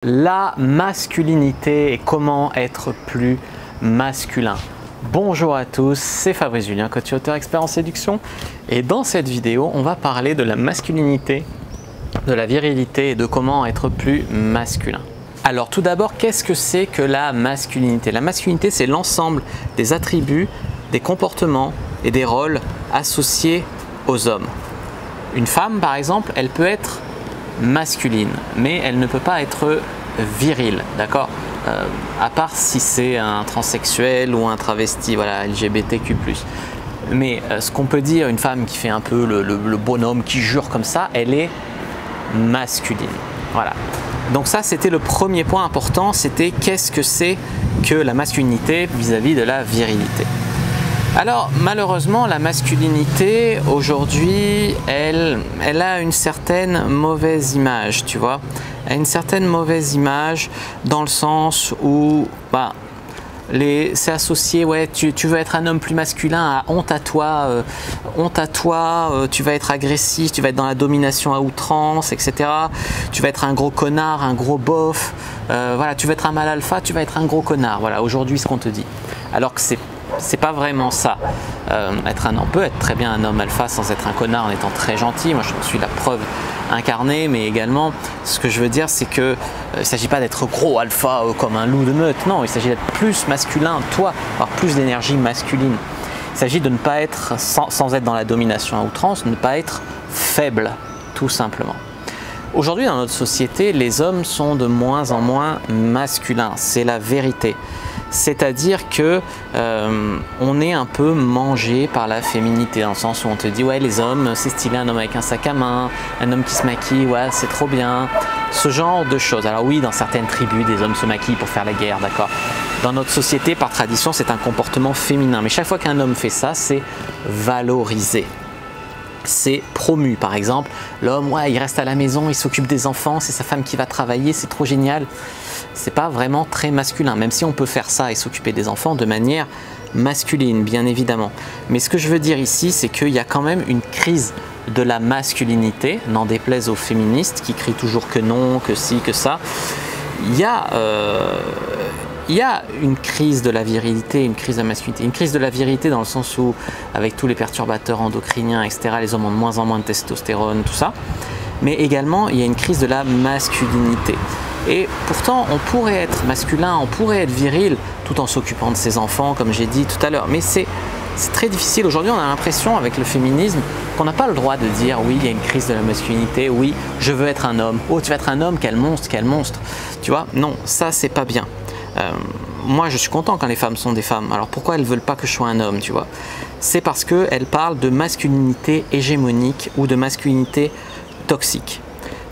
La masculinité et comment être plus masculin. Bonjour à tous, c'est Fabrice Julien, coach et auteur expert en séduction. Et dans cette vidéo, on va parler de la masculinité, de la virilité et de comment être plus masculin. Alors tout d'abord, qu'est-ce que c'est que la masculinité? La masculinité, c'est l'ensemble des attributs, des comportements et des rôles associés aux hommes. Une femme, par exemple, elle peut être masculine, mais elle ne peut pas être virile, d'accord, à part si c'est un transsexuel ou un travesti, voilà, LGBTQ+. Mais ce qu'on peut dire, une femme qui fait un peu le bonhomme, qui jure comme ça, elle est masculine. Voilà. Donc ça, c'était le premier point important, c'était qu'est-ce que c'est que la masculinité vis-à-vis de la virilité. Alors malheureusement, la masculinité aujourd'hui, elle a une certaine mauvaise image, tu vois. Elle a une certaine mauvaise image dans le sens où c'est associé, ouais, tu veux être un homme plus masculin, à honte à toi, tu vas être agressif, tu vas être dans la domination à outrance, etc. Tu vas être un gros connard, un gros bof, voilà, tu veux être un mâle alpha, tu vas être un gros connard, voilà, aujourd'hui ce qu'on te dit. Alors que c'est pas vraiment ça. On peut être très bien un homme alpha sans être un connard en étant très gentil. Moi, je suis la preuve incarnée, mais également, ce que je veux dire, c'est que il ne s'agit pas d'être gros alpha comme un loup de meute. Non, il s'agit d'être plus masculin, toi, avoir plus d'énergie masculine. Il s'agit de ne pas être, sans être dans la domination à outrance, de ne pas être faible, tout simplement. Aujourd'hui, dans notre société, les hommes sont de moins en moins masculins. C'est la vérité. C'est-à-dire que on est un peu mangé par la féminité, dans le sens où on te dit ouais, les hommes c'est stylé, un homme avec un sac à main, un homme qui se maquille, ouais c'est trop bien, ce genre de choses. Alors oui, dans certaines tribus, des hommes se maquillent pour faire la guerre, d'accord. Dans notre société, par tradition, c'est un comportement féminin, mais chaque fois qu'un homme fait ça, c'est valorisé. C'est promu. Par exemple, l'homme, ouais, il reste à la maison, il s'occupe des enfants, c'est sa femme qui va travailler, c'est trop génial. C'est pas vraiment très masculin, même si on peut faire ça et s'occuper des enfants de manière masculine, bien évidemment. Mais ce que je veux dire ici, c'est qu'il y a quand même une crise de la masculinité, n'en déplaise aux féministes qui crient toujours que non, que si, que ça. Il y a une crise de la virilité, une crise de la masculinité. Une crise de la virilité dans le sens où, avec tous les perturbateurs endocriniens, etc., les hommes ont de moins en moins de testostérone, tout ça. Mais également, il y a une crise de la masculinité. Et pourtant, on pourrait être masculin, on pourrait être viril, tout en s'occupant de ses enfants, comme j'ai dit tout à l'heure. Mais c'est très difficile. Aujourd'hui, on a l'impression, avec le féminisme, qu'on n'a pas le droit de dire « oui, il y a une crise de la masculinité, oui, je veux être un homme. Oh, tu vas être un homme, quel monstre, quel monstre. » Tu vois, non, ça, c'est pas bien. Moi, je suis content quand les femmes sont des femmes. Alors, pourquoi elles ne veulent pas que je sois un homme, tu vois? C'est parce qu'elles parlent de masculinité hégémonique ou de masculinité toxique.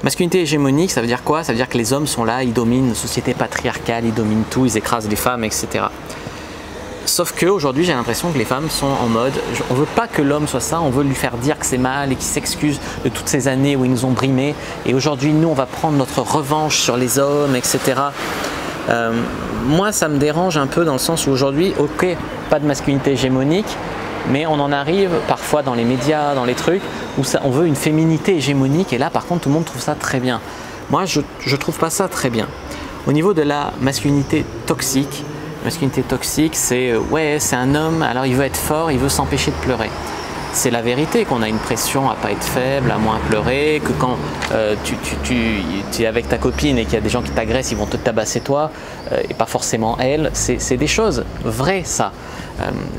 Masculinité hégémonique, ça veut dire quoi? Ça veut dire que les hommes sont là, ils dominent une société patriarcale, ils dominent tout, ils écrasent les femmes, etc. Sauf qu'aujourd'hui, j'ai l'impression que les femmes sont en mode, on ne veut pas que l'homme soit ça, on veut lui faire dire que c'est mal et qu'il s'excuse de toutes ces années où ils nous ont brimés. Et aujourd'hui, nous, on va prendre notre revanche sur les hommes, etc. Moi, ça me dérange un peu dans le sens où aujourd'hui, ok, pas de masculinité hégémonique, mais on en arrive parfois dans les médias, dans les trucs, où on veut une féminité hégémonique, et là par contre tout le monde trouve ça très bien. Moi je trouve pas ça très bien. Au niveau de la masculinité toxique, c'est ouais, c'est un homme, alors il veut être fort, il veut s'empêcher de pleurer. C'est la vérité qu'on a une pression à pas être faible, à moins pleurer, que quand tu es avec ta copine et qu'il y a des gens qui t'agressent, ils vont te tabasser toi, et pas forcément elle. C'est des choses vraies, ça.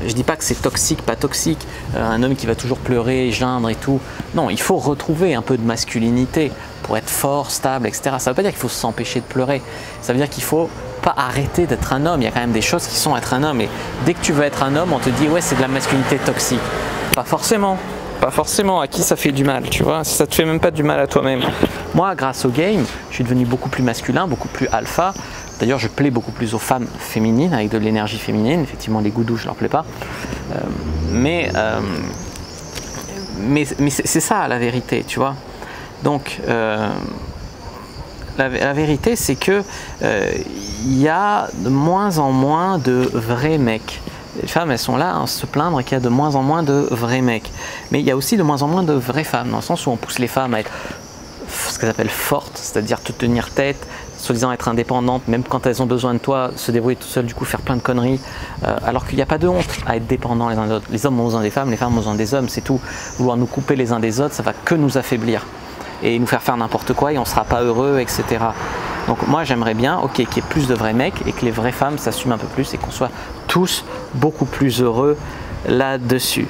Je dis pas que c'est toxique, pas toxique, un homme qui va toujours pleurer, geindre et tout. Non, il faut retrouver un peu de masculinité pour être fort, stable, etc. Ça veut pas dire qu'il faut s'empêcher de pleurer. Ça veut dire qu'il faut pas arrêter d'être un homme. Il y a quand même des choses qui sont être un homme. Et dès que tu veux être un homme, on te dit ouais, c'est de la masculinité toxique. Pas forcément. Pas forcément. À qui ça fait du mal, tu vois? Si ça te fait même pas du mal à toi-même. Moi, grâce au game, je suis devenu beaucoup plus masculin, beaucoup plus alpha. D'ailleurs, je plais beaucoup plus aux femmes féminines, avec de l'énergie féminine. Effectivement, les goudous, je leur plais pas. Mais c'est ça la vérité, tu vois. Donc, la vérité, c'est que y a de moins en moins de vrais mecs. Les femmes, elles sont là à se plaindre qu'il y a de moins en moins de vrais mecs. Mais il y a aussi de moins en moins de vraies femmes, dans le sens où on pousse les femmes à être ce qu'elles appellent fortes, c'est-à-dire te tenir tête, soi-disant être indépendantes, même quand elles ont besoin de toi, se débrouiller tout seules, du coup faire plein de conneries, alors qu'il n'y a pas de honte à être dépendants les uns des autres. Les hommes ont besoin des femmes, les femmes ont besoin des hommes, c'est tout. Vouloir nous couper les uns des autres, ça va que nous affaiblir et nous faire n'importe quoi et on ne sera pas heureux, etc. Donc moi j'aimerais bien, ok, qu'il y ait plus de vrais mecs et que les vraies femmes s'assument un peu plus et qu'on soit tous beaucoup plus heureux là-dessus.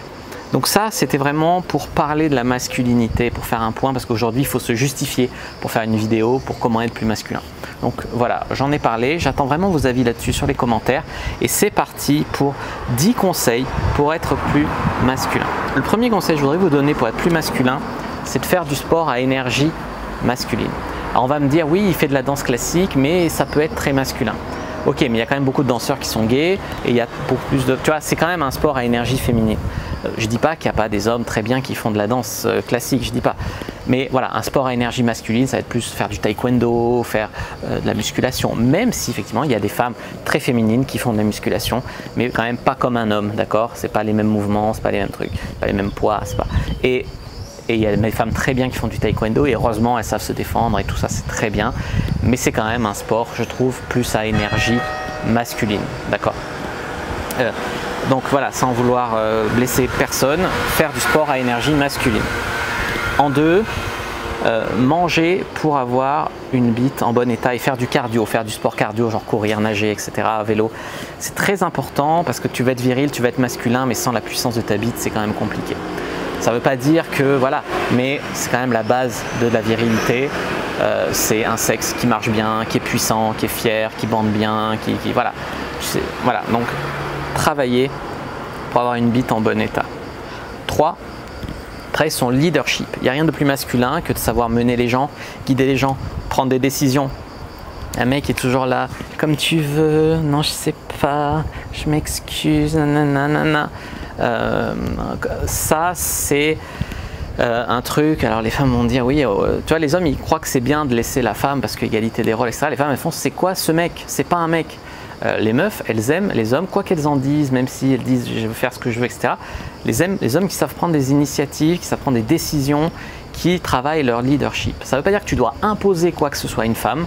Donc ça, c'était vraiment pour parler de la masculinité, pour faire un point, parce qu'aujourd'hui, il faut se justifier pour faire une vidéo, pour comment être plus masculin. Donc voilà, j'en ai parlé, j'attends vraiment vos avis là-dessus sur les commentaires. Et c'est parti pour 10 conseils pour être plus masculin. Le premier conseil que je voudrais vous donner pour être plus masculin, c'est de faire du sport à énergie masculine. Alors on va me dire, oui, il fait de la danse classique, mais ça peut être très masculin. Ok, mais il y a quand même beaucoup de danseurs qui sont gays, et il y a beaucoup plus de... Tu vois, c'est quand même un sport à énergie féminine. Je dis pas qu'il n'y a pas des hommes très bien qui font de la danse classique, je dis pas. Mais voilà, un sport à énergie masculine, ça va être plus faire du taekwondo, faire de la musculation. Même si effectivement il y a des femmes très féminines qui font de la musculation, mais quand même pas comme un homme, d'accord? C'est pas les mêmes mouvements, c'est pas les mêmes trucs, pas les mêmes poids, c'est pas. Et il y a des femmes très bien qui font du taekwondo et heureusement elles savent se défendre et tout ça, c'est très bien. Mais c'est quand même un sport, je trouve, plus à énergie masculine, d'accord? Donc voilà, sans vouloir blesser personne, faire du sport à énergie masculine. En deux, manger pour avoir une bite en bon état et faire du cardio, faire du sport cardio, genre courir, nager, etc., vélo. C'est très important parce que tu vas être viril, tu vas être masculin, mais sans la puissance de ta bite, c'est quand même compliqué. Ça ne veut pas dire que, voilà, mais c'est quand même la base de la virilité. C'est un sexe qui marche bien, qui est puissant, qui est fier, qui bande bien, voilà. Voilà, donc travailler pour avoir une bite en bon état. 3. Travailler son leadership. Il n'y a rien de plus masculin que de savoir mener les gens, guider les gens, prendre des décisions. Un mec est toujours là, comme tu veux, non je sais pas, je m'excuse, nanana. Ça c'est un truc, alors les femmes vont dire oui, tu vois, les hommes ils croient que c'est bien de laisser la femme parce qu'égalité des rôles, etc. Les femmes elles font, c'est quoi ce mec? C'est pas un mec. Les meufs, elles aiment les hommes, quoi qu'elles en disent, même si elles disent je veux faire ce que je veux, etc. Les hommes qui savent prendre des initiatives, qui savent prendre des décisions, qui travaillent leur leadership. Ça ne veut pas dire que tu dois imposer quoi que ce soit à une femme,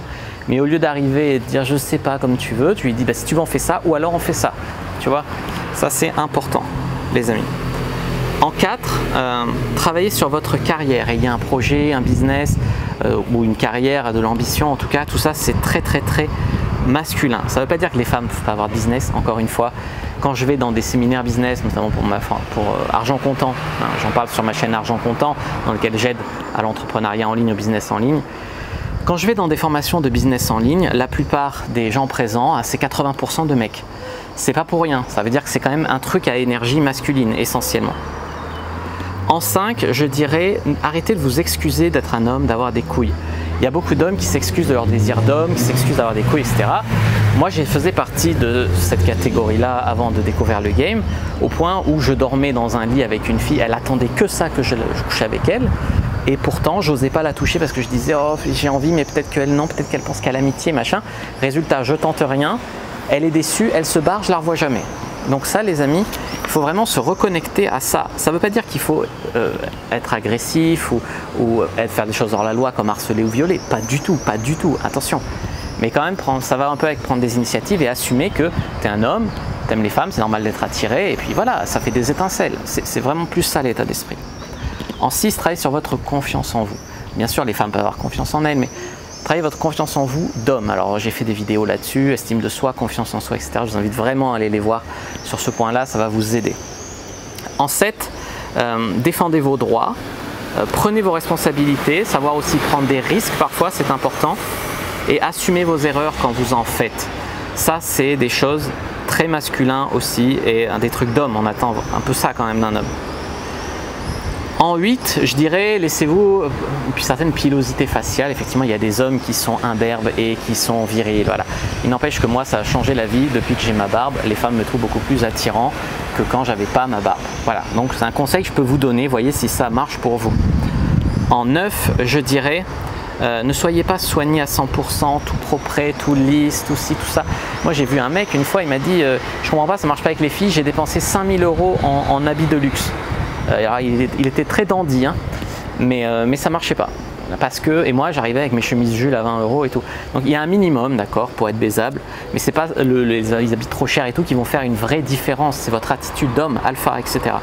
mais au lieu d'arriver et de dire je sais pas comme tu veux, tu lui dis bah, si tu veux on fait ça ou alors on fait ça. Tu vois, ça c'est important, les amis. En 4, travaillez sur votre carrière. Ayez un projet, un business ou une carrière, de l'ambition, en tout cas, tout ça c'est très masculin. Ça ne veut pas dire que les femmes ne peuvent pas avoir de business, encore une fois. Quand je vais dans des séminaires business, notamment pour Argent Comptant, hein, j'en parle sur ma chaîne Argent Comptant, dans lequel j'aide à l'entrepreneuriat en ligne, au business en ligne. Quand je vais dans des formations de business en ligne, la plupart des gens présents, c'est 80% de mecs. C'est pas pour rien, ça veut dire que c'est quand même un truc à énergie masculine, essentiellement. En 5, je dirais, arrêtez de vous excuser d'être un homme, d'avoir des couilles. Il y a beaucoup d'hommes qui s'excusent de leur désir d'homme, qui s'excusent d'avoir des couilles, etc. Moi, je faisais partie de cette catégorie-là avant de découvrir le game, au point où je dormais dans un lit avec une fille, elle attendait que ça, que je couchais avec elle, et pourtant, j'osais pas la toucher parce que je disais, oh, j'ai envie, mais peut-être qu'elle non, peut-être qu'elle pense qu'à l'amitié, machin. Résultat, je tente rien, elle est déçue, elle se barre, je la revois jamais. Donc ça, les amis, il faut vraiment se reconnecter à ça. Ça ne veut pas dire qu'il faut être agressif ou faire des choses hors la loi comme harceler ou violer. Pas du tout, attention. Mais quand même, ça va un peu avec prendre des initiatives et assumer que tu es un homme, tu aimes les femmes, c'est normal d'être attiré. Et puis voilà, ça fait des étincelles. C'est vraiment plus ça l'état d'esprit. En 6, travaillez sur votre confiance en vous. Bien sûr, les femmes peuvent avoir confiance en elles, mais travaillez votre confiance en vous d'homme. Alors j'ai fait des vidéos là-dessus, estime de soi, confiance en soi, etc. Je vous invite vraiment à aller les voir sur ce point-là, ça va vous aider. En 7, défendez vos droits, prenez vos responsabilités, savoir aussi prendre des risques parfois, c'est important, et assumez vos erreurs quand vous en faites. Ça, c'est des choses très masculines aussi, et des trucs d'homme, on attend un peu ça quand même d'un homme. En 8, je dirais, laissez-vous une certaine pilosité faciale. Effectivement, il y a des hommes qui sont imberbes et qui sont virils. Voilà. Il n'empêche que moi, ça a changé la vie depuis que j'ai ma barbe. Les femmes me trouvent beaucoup plus attirant que quand j'avais pas ma barbe. Voilà. Donc, c'est un conseil que je peux vous donner. Voyez si ça marche pour vous. En 9, je dirais, ne soyez pas soigné à 100%, tout propre, tout lisse, tout ci, tout ça. Moi, j'ai vu un mec, une fois, il m'a dit je comprends pas, ça marche pas avec les filles. J'ai dépensé 5000 € en habits de luxe. Alors, il était très dandy, hein, mais ça marchait pas. parce que, et moi j'arrivais avec mes chemises Jules à 20 € et tout. Donc il y a un minimum, d'accord, pour être baisable, mais c'est pas les habits trop chers et tout qui vont faire une vraie différence. C'est votre attitude d'homme, alpha, etc.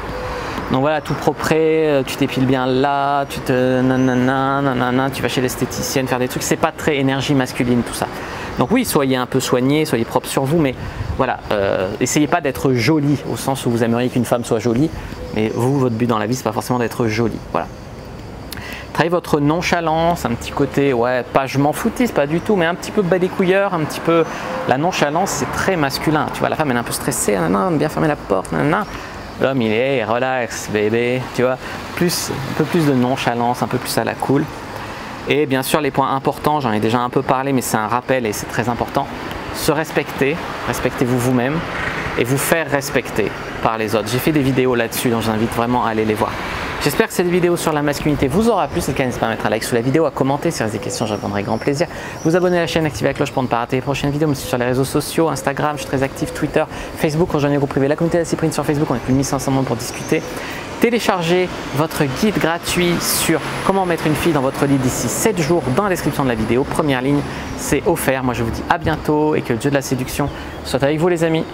Donc voilà, tout propre, tu t'épiles bien là, tu vas chez l'esthéticienne faire des trucs, c'est pas très énergie masculine tout ça. Donc oui, soyez un peu soigné, soyez propre sur vous, mais voilà, essayez pas d'être joli au sens où vous aimeriez qu'une femme soit jolie, mais vous, votre but dans la vie, c'est pas forcément d'être joli. Voilà. Travaillez votre nonchalance, un petit côté, ouais, pas je m'en foutiste, pas du tout, mais un petit peu bas des couilleurs, un petit peu. La nonchalance, c'est très masculin. Tu vois, la femme, elle est un peu stressée, bien fermer la porte, L'homme, il est relax, bébé, tu vois, un peu plus de nonchalance, un peu plus à la cool. Et bien sûr, les points importants, j'en ai déjà un peu parlé, mais c'est un rappel et c'est très important. Se respecter, respectez-vous vous-même et vous faire respecter par les autres. J'ai fait des vidéos là-dessus, donc j'invite vraiment à aller les voir. J'espère que cette vidéo sur la masculinité vous aura plu. C'est le cas, n'hésitez pas à mettre un like sous la vidéo, à commenter si vous avez des questions, je répondrai avec grand plaisir. Vous abonner à la chaîne, activer la cloche pour ne pas rater les prochaines vidéos. Me suivre sur les réseaux sociaux, Instagram, je suis très actif, Twitter, Facebook, rejoignez le groupe privé La Communauté de la Cyprine sur Facebook, on est plus de 1500 membres pour discuter. Téléchargez votre guide gratuit sur comment mettre une fille dans votre lit d'ici 7 jours dans la description de la vidéo. Première ligne, c'est offert. Moi je vous dis à bientôt et que le dieu de la séduction soit avec vous les amis.